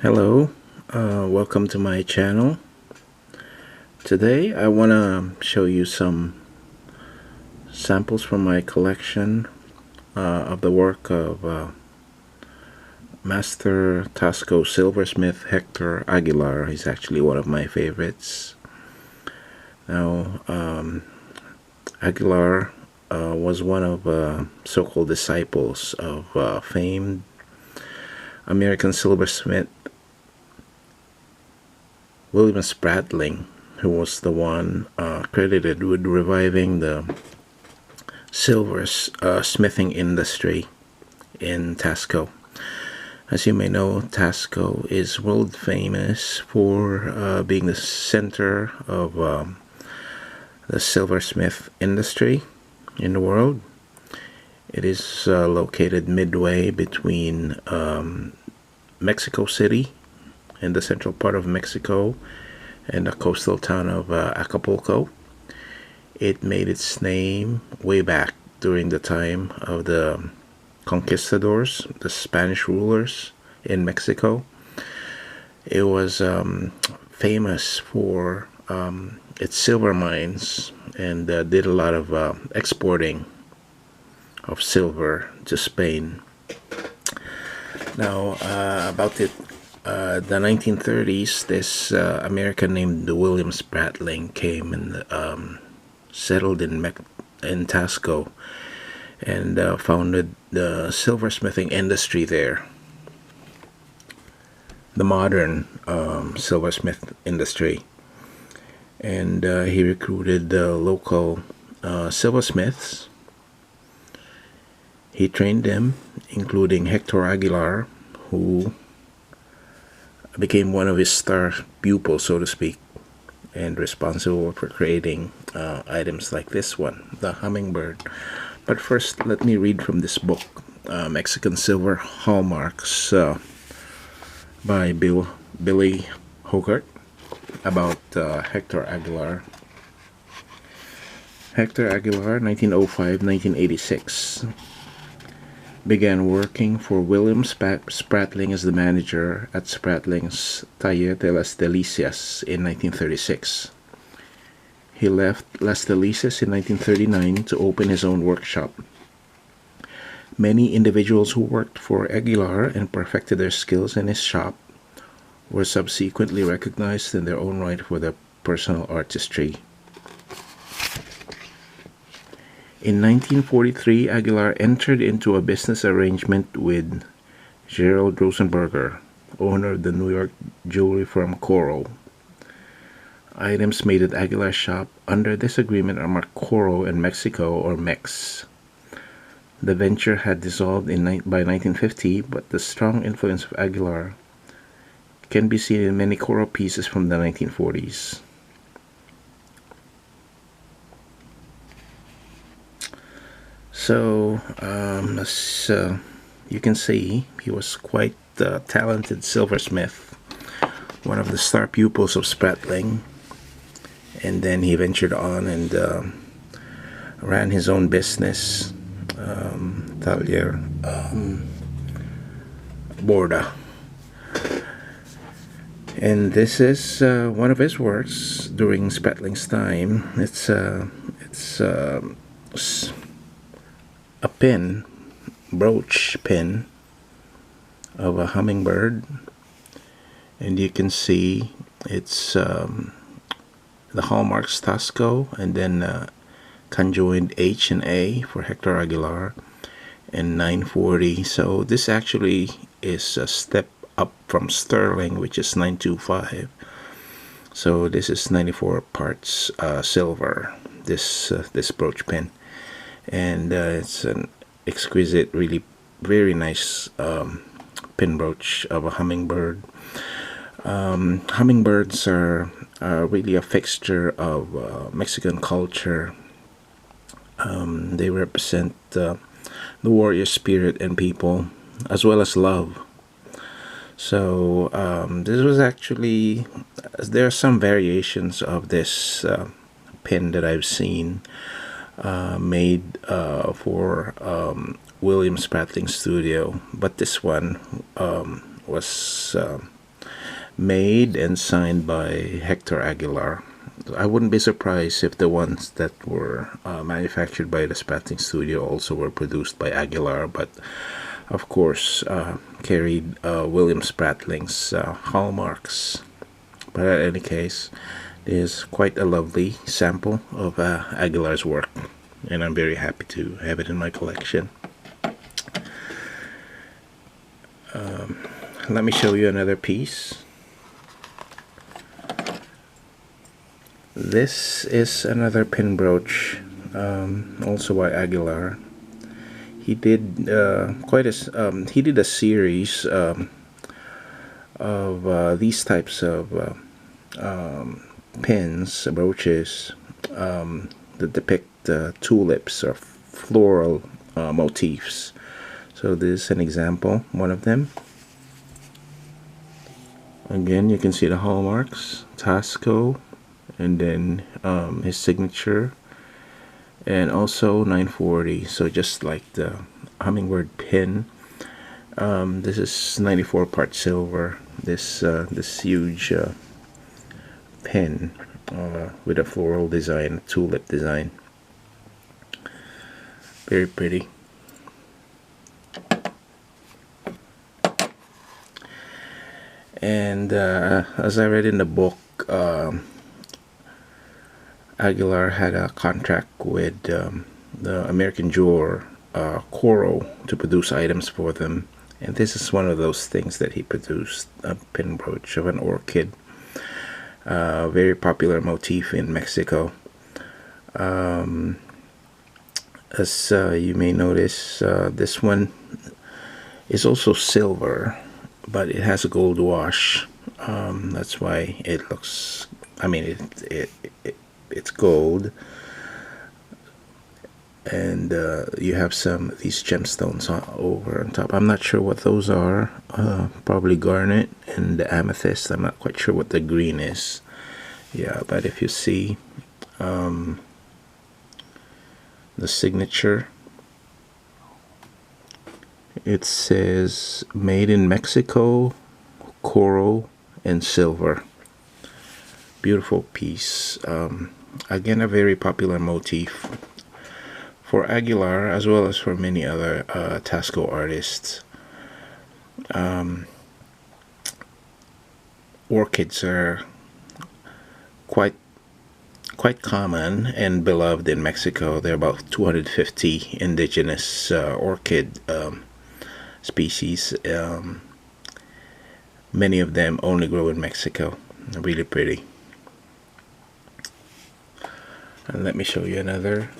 Hello, welcome to my channel. Today I want to show you some samples from my collection of the work of Master Taxco silversmith Hector Aguilar. He's actually one of my favorites. Now, Aguilar was one of so-called disciples of famed American silversmith William Spratling, who was the one credited with reviving the silver smithing industry in Taxco. As you may know, Taxco is world famous for being the center of the silversmith industry in the world. It is located midway between Mexico City in the central part of Mexico and the coastal town of Acapulco. It made its name way back during the time of the conquistadors, the Spanish rulers in Mexico. It was famous for its silver mines and did a lot of exporting of silver to Spain. Now, about the 1930s, this American named William Spratling came and settled in Taxco and founded the silversmithing industry there. The modern silversmith industry. And he recruited the local silversmiths. He trained them, including Hector Aguilar, who became one of his star pupils, so to speak, and responsible for creating items like this one, the hummingbird. But first, let me read from this book, Mexican Silver Hallmarks, by Billy Hogarth, about Hector Aguilar. Hector Aguilar, 1905-1986. Began working for William Spratling as the manager at Spratling's Taller de las Delicias in 1936. He left Las Delicias in 1939 to open his own workshop. Many individuals who worked for Aguilar and perfected their skills in his shop were subsequently recognized in their own right for their personal artistry. In 1943, Aguilar entered into a business arrangement with Gerald Rosenberger, owner of the New York jewelry firm Coro. Items made at Aguilar's shop under this agreement are marked Coro in Mexico, or Mex. The venture had dissolved by 1950, but the strong influence of Aguilar can be seen in many Coro pieces from the 1940s. So, as you can see, he was quite a talented silversmith, one of the star pupils of Spratling, and then he ventured on and ran his own business, Taller Borda. And this is one of his works during Spratling's time. It's a pin, brooch pin of a hummingbird, and you can see it's the hallmarks Taxco, and then conjoined H and A for Hector Aguilar, and 940. So this actually is a step up from sterling, which is 925. So this is 94 parts silver, this brooch pin. And it's an exquisite, really very nice pin brooch of a hummingbird. Hummingbirds are really a fixture of Mexican culture. They represent the warrior spirit in people, as well as love. So this was actually, there are some variations of this pin that I've seen made for William Spratling's studio, but this one was made and signed by Hector Aguilar. I wouldn't be surprised if the ones that were manufactured by the Spratling studio also were produced by Aguilar, but of course carried William Spratling's hallmarks. But in any case, is quite a lovely sample of Aguilar's work, and I'm very happy to have it in my collection. Let me show you another piece. This is another pin brooch, also by Aguilar. He did he did a series of these types of pins, brooches that depict tulips or floral motifs. So this is an example, one of them. Again, you can see the hallmarks, Taxco, and then his signature, and also 940. So just like the hummingbird pin, this is 94 part silver. This huge pin with a floral design, tulip design. Very pretty. And as I read in the book, Aguilar had a contract with the American jeweler Coro to produce items for them, and this is one of those things that he produced, a pin brooch of an orchid, very popular motif in Mexico. As you may notice, this one is also silver, but it has a gold wash. That's why it looks, I mean, it's gold, and you have some of these gemstones over on top. I'm not sure what those are. Probably garnet and the amethyst. I'm not quite sure what the green is. Yeah, but if you see the signature, it says made in Mexico, Coro, and silver. Beautiful piece. Again, a very popular motif for Aguilar as well as for many other Taxco artists. Orchids are quite common and beloved in Mexico. There are about 250 indigenous orchid species. Many of them only grow in Mexico. Really pretty. And let me show you another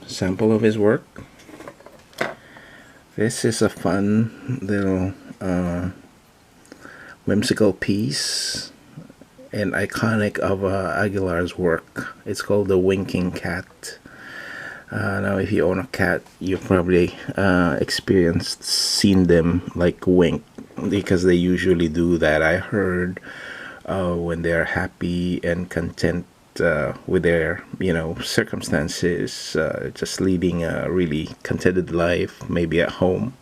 sample of his work. This is a fun little whimsical piece and iconic of Aguilar's work. It's called the winking cat. Now if you own a cat, you've probably seen them like wink, because they usually do that. I heard when they're happy and content with their circumstances, just leading a really contented life, maybe at home,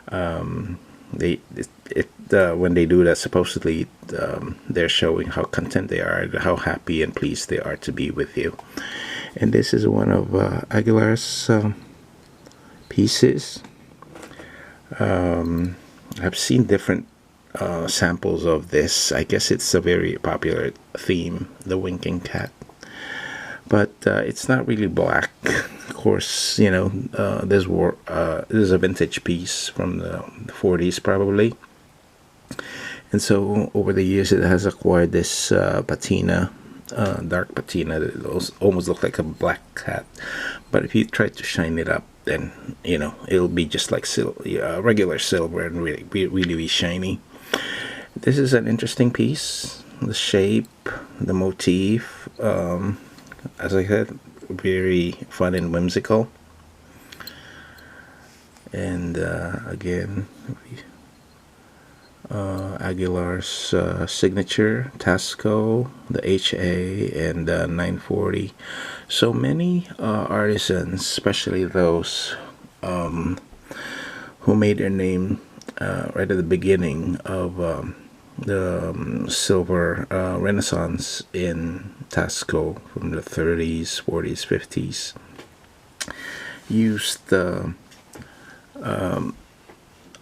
when they do that, supposedly they're showing how content they are, how happy and pleased they are to be with you. And this is one of Aguilar's pieces. I've seen different samples of this. I guess it's a very popular theme, the winking cat, but it's not really black. Of course, this is a vintage piece from the 40s probably, and so over the years it has acquired this patina, dark patina that almost looks like a black cat. But if you try to shine it up, then it'll be just like regular silver and really shiny. This is an interesting piece. The shape, the motif, as I said, very fun and whimsical. And again, Aguilar's signature, Taxco, the HA, and 940. So many artisans, especially those who made their name right at the beginning of the silver renaissance in Taxco from the 30s, 40s, 50s. Used the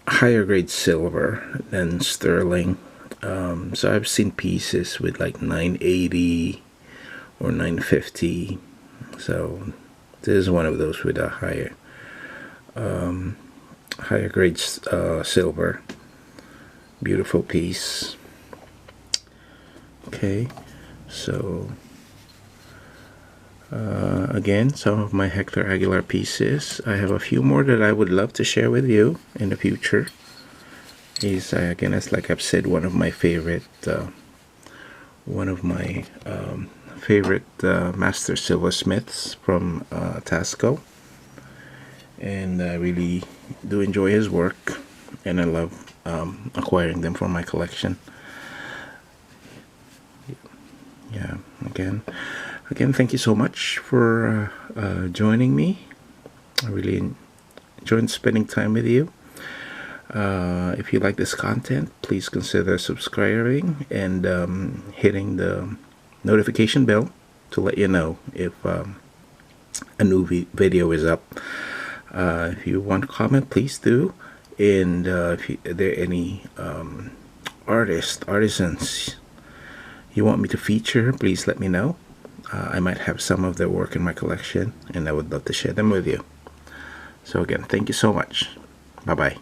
higher grade silver than sterling. So I've seen pieces with like 980 or 950. So this is one of those with a higher grade silver. Beautiful piece. Okay, so again, some of my Hector Aguilar pieces. I have a few more that I would love to share with you in the future. He's again, as like I've said, one of my favorite master silversmiths from Taxco, and I really do enjoy his work, and I love acquiring them for my collection. Yeah, again, thank you so much for joining me. I really enjoyed spending time with you. If you like this content, please consider subscribing and hitting the notification bell to let you know if a new video is up. If you want to comment, please do. And if there are any artisans you want me to feature, please let me know. I might have some of their work in my collection, and I would love to share them with you. So again, thank you so much. Bye-bye.